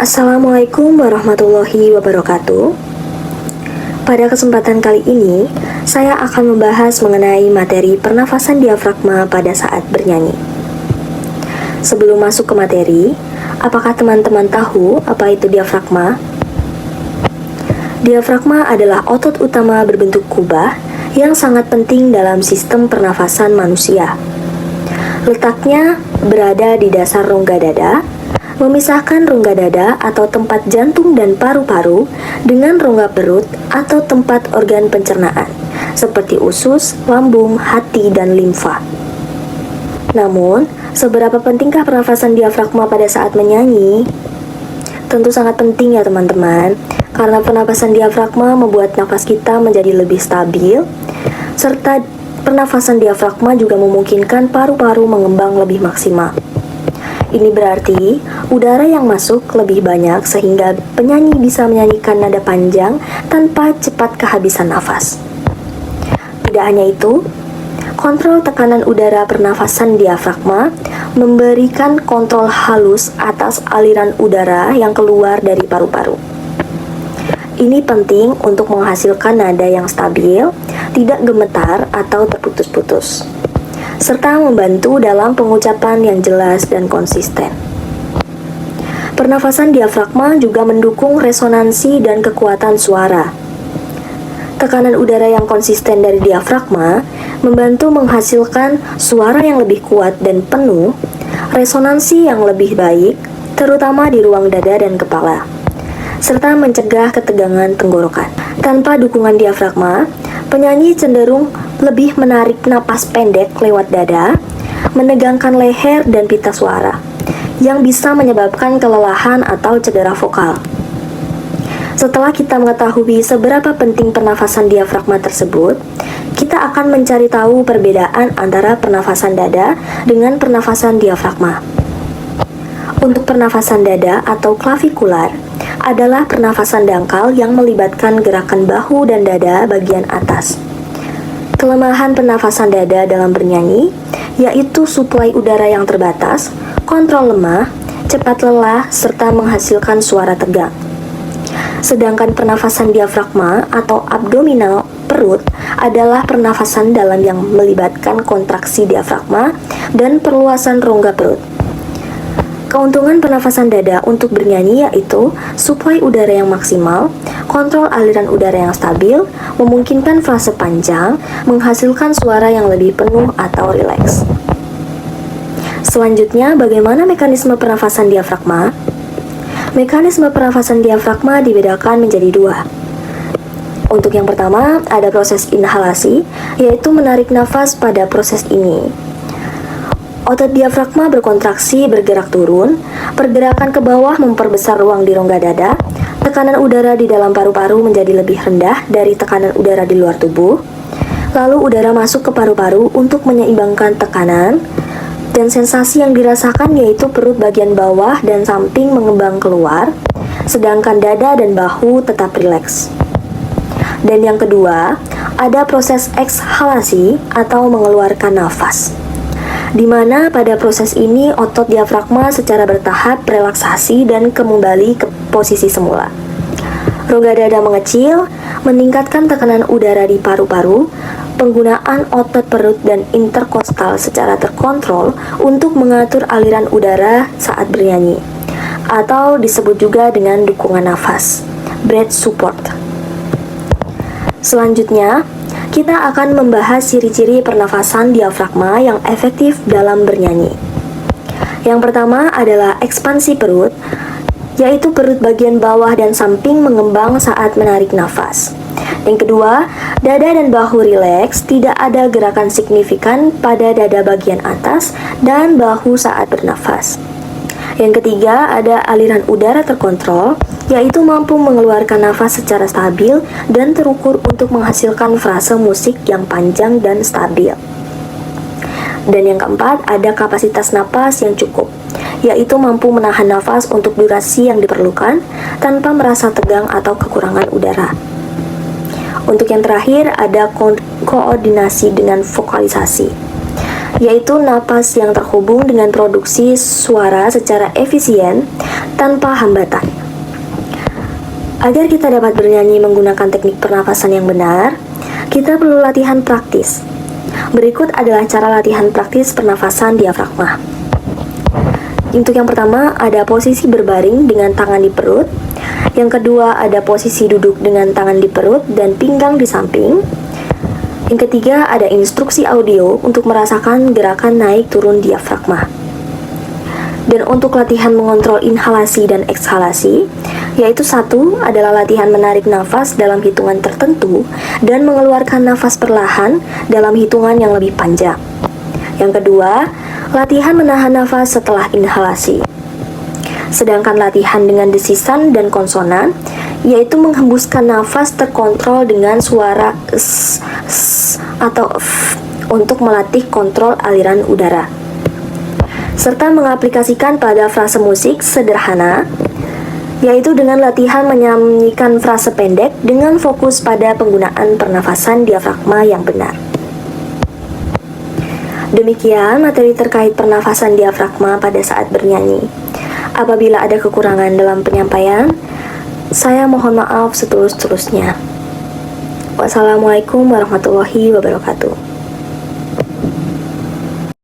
Assalamualaikum warahmatullahi wabarakatuh. Pada kesempatan kali ini, saya akan membahas mengenai materi pernafasan diafragma pada saat bernyanyi. Sebelum masuk ke materi, apakah teman-teman tahu apa itu diafragma? Diafragma adalah otot utama berbentuk kubah yang sangat penting dalam sistem pernafasan manusia. Letaknya berada di dasar rongga dada, memisahkan rongga dada atau tempat jantung dan paru-paru dengan rongga perut atau tempat organ pencernaan, seperti usus, lambung, hati, dan limfa. Namun, seberapa pentingkah pernafasan diafragma pada saat menyanyi? Tentu sangat penting ya teman-teman, karena pernafasan diafragma membuat nafas kita menjadi lebih stabil, serta pernafasan diafragma juga memungkinkan paru-paru mengembang lebih maksimal. Ini berarti udara yang masuk lebih banyak sehingga penyanyi bisa menyanyikan nada panjang tanpa cepat kehabisan nafas. Tidak hanya itu, kontrol tekanan udara pernafasan diafragma memberikan kontrol halus atas aliran udara yang keluar dari paru-paru. Ini penting untuk menghasilkan nada yang stabil, tidak gemetar atau terputus-putus, serta membantu dalam pengucapan yang jelas dan konsisten. Pernafasan diafragma juga mendukung resonansi dan kekuatan suara. Tekanan udara yang konsisten dari diafragma membantu menghasilkan suara yang lebih kuat dan penuh, resonansi yang lebih baik, terutama di ruang dada dan kepala, serta mencegah ketegangan tenggorokan. Tanpa dukungan diafragma, penyanyi cenderung lebih menarik napas pendek lewat dada, menegangkan leher dan pita suara, yang bisa menyebabkan kelelahan atau cedera vokal. Setelah kita mengetahui seberapa penting pernafasan diafragma tersebut, kita akan mencari tahu perbedaan antara pernafasan dada dengan pernafasan diafragma. Untuk pernafasan dada atau clavikular adalah pernafasan dangkal yang melibatkan gerakan bahu dan dada bagian atas. Kelemahan pernafasan dada dalam bernyanyi yaitu suplai udara yang terbatas, kontrol lemah, cepat lelah, serta menghasilkan suara tegang. Sedangkan pernafasan diafragma atau abdominal perut adalah pernafasan dalam yang melibatkan kontraksi diafragma dan perluasan rongga perut. Keuntungan pernafasan dada untuk bernyanyi yaitu suplai udara yang maksimal, kontrol aliran udara yang stabil, memungkinkan frase panjang, menghasilkan suara yang lebih penuh atau rileks. Selanjutnya, bagaimana mekanisme pernafasan diafragma? Mekanisme pernafasan diafragma dibedakan menjadi dua. Untuk yang pertama, ada proses inhalasi, yaitu menarik nafas pada proses ini. Otot diafragma berkontraksi bergerak turun, pergerakan ke bawah memperbesar ruang di rongga dada, tekanan udara di dalam paru-paru menjadi lebih rendah dari tekanan udara di luar tubuh, lalu udara masuk ke paru-paru untuk menyeimbangkan tekanan, dan sensasi yang dirasakan yaitu perut bagian bawah dan samping mengembang keluar, sedangkan dada dan bahu tetap rileks. Dan yang kedua, ada proses ekshalasi atau mengeluarkan nafas, di mana pada proses ini otot diafragma secara bertahap relaksasi dan kembali ke posisi semula. Rongga dada mengecil, meningkatkan tekanan udara di paru-paru, penggunaan otot perut dan interkostal secara terkontrol untuk mengatur aliran udara saat bernyanyi, atau disebut juga dengan dukungan nafas, breath support. Selanjutnya, kita akan membahas ciri-ciri pernafasan diafragma yang efektif dalam bernyanyi. Yang pertama adalah ekspansi perut, yaitu perut bagian bawah dan samping mengembang saat menarik nafas. Yang kedua, dada dan bahu rileks, tidak ada gerakan signifikan pada dada bagian atas dan bahu saat bernafas. Yang ketiga, ada aliran udara terkontrol, yaitu mampu mengeluarkan nafas secara stabil dan terukur untuk menghasilkan frase musik yang panjang dan stabil. Dan yang keempat, ada kapasitas napas yang cukup, yaitu mampu menahan nafas untuk durasi yang diperlukan tanpa merasa tegang atau kekurangan udara. Untuk yang terakhir, ada koordinasi dengan vokalisasi. yaitu napas yang terhubung dengan produksi suara secara efisien tanpa hambatan. Agar kita dapat bernyanyi menggunakan teknik pernafasan yang benar, kita perlu latihan praktis. Berikut adalah cara latihan praktis pernafasan diafragma. Untuk yang pertama, ada posisi berbaring dengan tangan di perut. Yang kedua, ada posisi duduk dengan tangan di perut dan pinggang di samping. Yang ketiga, ada instruksi audio untuk merasakan gerakan naik turun diafragma. Dan untuk latihan mengontrol inhalasi dan ekshalasi, yaitu satu adalah latihan menarik nafas dalam hitungan tertentu dan mengeluarkan nafas perlahan dalam hitungan yang lebih panjang. Yang kedua, latihan menahan nafas setelah inhalasi. Sedangkan latihan dengan desisan dan konsonan, yaitu menghembuskan nafas terkontrol dengan suara s atau f untuk melatih kontrol aliran udara. Serta mengaplikasikan pada frase musik sederhana, yaitu dengan latihan menyanyikan frase pendek dengan fokus pada penggunaan pernafasan diafragma yang benar. Demikian materi terkait pernafasan diafragma pada saat bernyanyi. Apabila ada kekurangan dalam penyampaian, saya mohon maaf setulus-tulusnya. Wassalamualaikum warahmatullahi wabarakatuh.